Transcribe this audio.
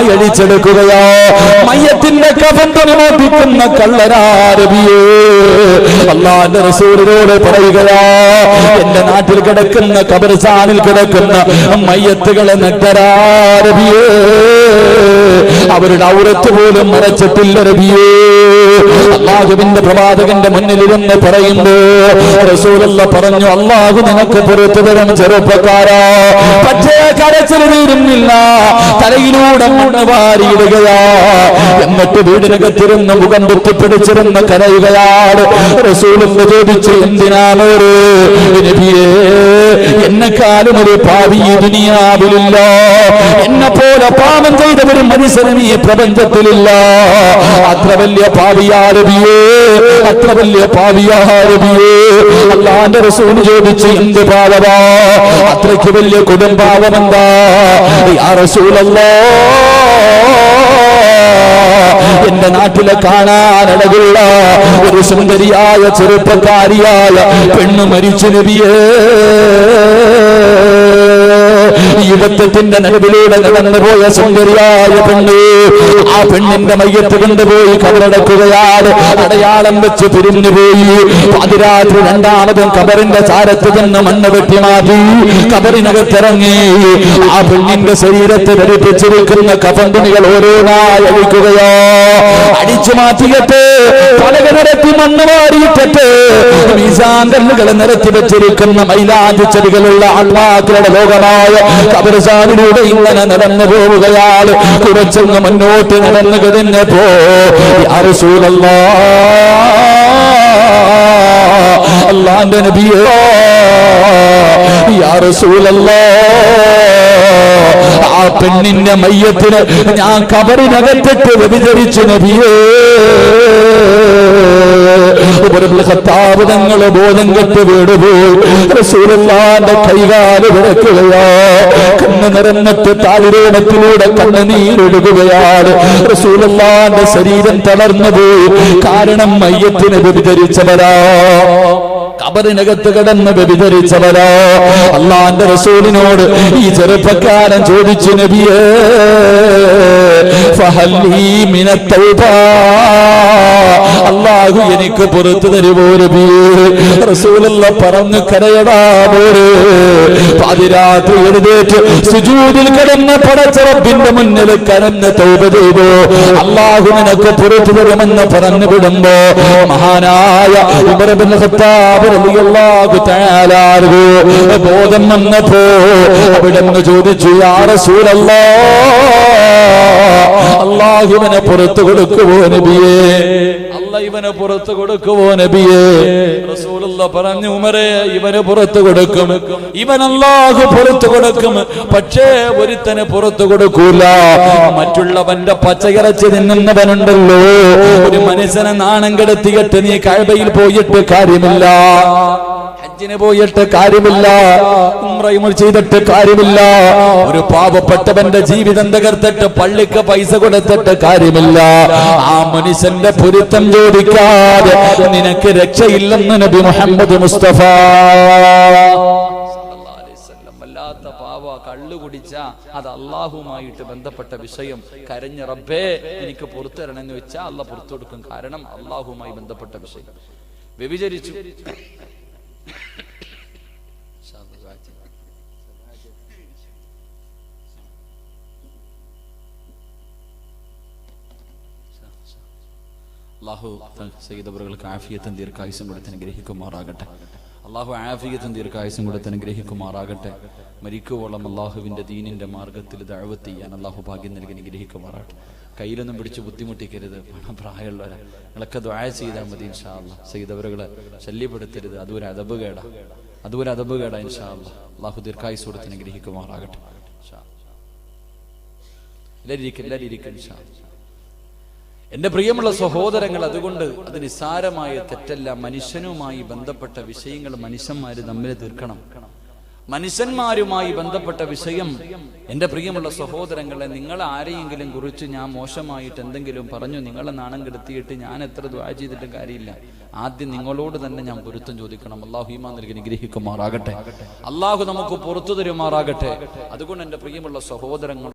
അഴിച്ചെടുക്കുകയോ മയ്യത്തിന്റെ കഫൻ തുണി മോഷ്ടിക്കുന്ന കള്ളരാരബിയേ അല്ലാഹുവിന്റെ റസൂലിനോട് പറയുകയാ എന്റെ നാട്ടിൽ കിടക്കുന്ന ഖബർസ്ഥാനിൽ കിടക്കുന്ന മയ്യത്തുകളെ നഗ്നരാരബിയേ അവരുടെ ഔറത്ത് പോലും മറച്ചിട്ടില്ല നബിയേ അല്ലാഹുവിന്റെ പ്രവാചകന്റെ മുന്നിലിരുന്ന് പറയുന്നു റസൂലുള്ളാഹി പറഞ്ഞു അല്ലാഹു നിനക്ക് പുറത്തു തരും ചെറുപ്പക്കാരാ പക്ഷേ കരച്ചിൽ തീരുന്നില്ല തലയിലൂടെ മണ്ണ് വാരിയിടുകയാ എന്നിട്ട് വീടിനകത്തിരുന്ന് മുഖം പൊത്തിപ്പിടിച്ചിരുന്ന് കരയുകയാണ് റസൂലുള്ളാഹി ചോദിച്ചു എന്തിനാണ് നബിയേ എന്നെക്കാളും ഒരു പാപി ദുനിയാവിലില്ല എന്നെ പോലെ പാപം ചെയ്തവരും മനുഷ്യനും ഈ പ്രപഞ്ചത്തിലില്ല അത്ര വലിയ പാപിയാ നബിയേ അത്ര വലിയ പാപിയാ നബിയേ അല്ലാഹുവിന്റെ റസൂൽ ചോദിച്ചു എന്ത് പാപമാ അത്രയ്ക്ക് വലിയ കൊടും പാപമെന്താ യാ റസൂലല്ലാഹ് എന്റെ നാട്ടിലെ കാണാനഴകുള്ള ഒരു സുന്ദരിയായ ചെറുപ്പക്കാരിയായ പെണ്ണു മരിച്ചു നബിയേ യുവത്വത്തിന്റെ നടുവിലൂടെ കടന്നുപോയ സുന്ദരിയായ പെണ്ണ് ആ പെണ്ണിന്റെ മയ്യത്ത് കൊണ്ടുപോയി കബറടക്കുകയാണ് അടയാളം വെച്ച് പിരിഞ്ഞുപോയി പാതിരാത്രി രണ്ടാമതും കബറിന്റെ ചാരത്ത് ചെന്ന് മണ്ണ് വെട്ടി മാറ്റി കബറിനകത്തിറങ്ങി ആ പെണ്ണിന്റെ ശരീരത്തെ ധരിപ്പിച്ചിരിക്കുന്ന കഫൻ തുണികൾ ഓരോന്നായി അഴിക്കുകയോ അടിച്ചു മാറ്റിയിട്ട് പലക നിരത്തി മണ്ണ് മാറിയിട്ടിട്ട് മീസാൻ കല്ലുകളെ നിരത്തി വെച്ചിരിക്കുന്ന മൈലാഞ്ചി ചെടികളുള്ള അള്ളാഹുവിന്റെ ലോകമായ ഖബർസ്ഥാനിലൂടെ ഇങ്ങനെ നടന്നു പോവുകയാണ് കുറച്ചൊന്ന് മുന്നോട്ട് നടന്നു കഴിഞ്ഞപ്പോ യാ റസൂലല്ലാഹ് അല്ലാഹുവിന്റെ നബിയേ യാ റസൂലല്ലാഹ് ആ പെണ്ണിന്റെ മയ്യത്തിന് ഞാൻ ഖബറിനകത്തിട്ട് വ്യഭിചരിച്ചു നബിയേ ഖത്താബ് തങ്ങളെ ബോധം കെട്ട് വീടുപോയി റസൂലുള്ളാഹിന്റെ കൈകാല് വിറക്കുകയോ കണ്ണ് നിറഞ്ഞിട്ട് താഴ്വരത്തിലൂടെ കണ്ണുനീരൊഴുകുകയാണ് റസൂലുള്ളാഹിന്റെ ശരീരം തളർന്നു പോയി കാരണം മയ്യത്തിന് വ്യഭിചരിച്ചവരാ ഖബറിനകത്ത് കിടന്ന് വ്യഭിചരിച്ചവരോ അല്ലാഹുവിന്റെ റസൂലിനോട് ഈ ചെറുപ്പക്കാരൻ ചോദിച്ചു നബിയേ ഫഹല്ലി മിനത് തൗബ അല്ലാഹു എനിക്ക് പുറത്തു തരുമോ നബിയേ റസൂലുള്ളാഹി പറഞ്ഞു കരയടാ മോരെ പാതിരാത്രി എഴുന്നേറ്റ് സുജൂദിൽ കിടന്ന് പടച്ച റബ്ബിന്റെ മുന്നിൽ കരഞ്ഞ് തൗബ ചെയ്തു അല്ലാഹു നിനക്ക് പുറത്തു തരുമെന്ന് പറഞ്ഞു വിടുമ്പോ മഹാനായ ഉമർ ഇബ്നു ഖത്താബ് റളിയല്ലാഹു തആല ബോധം വന്നപ്പോ അവിടുന്ന് ചോദിച്ചു യാ റസൂലല്ലാഹ് അല്ലാഹു ഇവനെ പുറത്തു കൊടുക്കുമോ നബിയേ അല്ലാഹു ഇവനെ പുറത്തു കൊടുക്കുമോ നബിയേ റസൂലുള്ളാഹി പറഞ്ഞു ഉമറേ ഇവനെ പുറത്തു കൊടുക്കും ഇവൻ അല്ലാഹു പുറത്തു കൊടുക്കും പക്ഷേ ഒരുത്തനെ പുറത്തു കൊടുക്കൂല മറ്റുള്ളവന്റെ പച്ചയിറച്ചി തിന്നുന്നവനുണ്ടല്ലോ ഒരു മനുഷ്യനെ നാണം കെടുത്തിയിട്ട് നീ കഅബയിൽ പോയിട്ട് കാര്യമില്ല ഹജ്ജിന് പോയിട്ട് കാര്യമില്ല ഉംറയും ചെയ്തിട്ട് കാര്യമില്ല ഒരു പാവപ്പെട്ടവന്റെ ജീവിതം തകർത്തിട്ട് പള്ളിക്ക് പൈസ കൊടുത്തിട്ട് കാര്യമില്ല ആ മനുഷ്യന്റെ പൊരുത്തം ചോദിക്കാതെ നിനക്ക് രക്ഷയില്ലെന്ന് നബി മുഹമ്മദ് മുസ്തഫ വല്ലാത്ത പാവ കള്ളു കുടിച്ച അത് അള്ളാഹുമായിട്ട് ബന്ധപ്പെട്ട വിഷയം കരഞ്ഞ റബ്ബേ എനിക്ക് പുറത്തു തരണമെന്ന് വെച്ചാൽ അള്ളാഹ് പുറത്തു കൊടുക്കും കാരണം അള്ളാഹുമായി ബന്ധപ്പെട്ട വിഷയം വ്യഭിചരിച്ചു അല്ലാഹു സയ്യിദവറുകൾക്ക് ആഫിയത്തും ദീർഘായുസ്സും കൊടുത്ത് അനുഗ്രഹിക്കുമാറാകട്ടെ അല്ലാഹു ആഫിയത്തും ദീർഘായുസ്സും കൊടുത്ത് അനുഗ്രഹിക്കുമാറാകട്ടെ മരിക്കുവോളം അല്ലാഹുവിന്റെ ദീനിന്റെ മാർഗത്തിൽ ദഅവത്ത് ചെയ്യാൻ അല്ലാഹു ഭാഗ്യം നൽകി അനുഗ്രഹിക്കുമാറാകട്ടെ കയ്യിലൊന്നും പിടിച്ച് ബുദ്ധിമുട്ടിക്കരുത് പ്രായമുള്ളവരെ നിങ്ങളൊക്കെ ദുആ ചെയ്താൽ മതി ഇൻഷാ അല്ലാഹ് സയ്യിദവറുകളെ ശല്യപ്പെടുത്തരുത് അതൊരു അദബ് കേടാ ഇൻഷാ അല്ലാഹ് അല്ലാഹു ദീർഘായുസ്സ് കൊടുത്ത് അനുഗ്രഹിക്കുമാറാകട്ടെ എല്ലാവരും ഇരിക്കും ഇൻഷാ അല്ലാഹ് എന്റെ പ്രിയമുള്ള സഹോദരങ്ങൾ അതുകൊണ്ട് അത് നിസ്സാരമായ തെറ്റല്ല മനുഷ്യനുമായി ബന്ധപ്പെട്ട വിഷയങ്ങൾ മനുഷ്യന്മാര് തമ്മിൽ തീർക്കണം മനുഷ്യന്മാരുമായി ബന്ധപ്പെട്ട വിഷയം എന്റെ പ്രിയമുള്ള സഹോദരങ്ങളെ നിങ്ങൾ ആരെയെങ്കിലും കുറിച്ച് ഞാൻ മോശമായിട്ട് എന്തെങ്കിലും പറഞ്ഞു നിങ്ങളെ നാണം കെടുത്തിയിട്ട് ഞാൻ എത്ര ദുആ ചെയ്തിട്ടും കാര്യമില്ല ആദ്യം നിങ്ങളോട് തന്നെ ഞാൻ പൊരുത്തം ചോദിക്കണം അല്ലാഹു ഈമാൻ നൽകി അനുഗ്രഹിക്കുമാറാകട്ടെ അല്ലാഹു നമുക്ക് പുറത്തു തരുമാറാകട്ടെ അതുകൊണ്ട് എന്റെ പ്രിയമുള്ള സഹോദരങ്ങൾ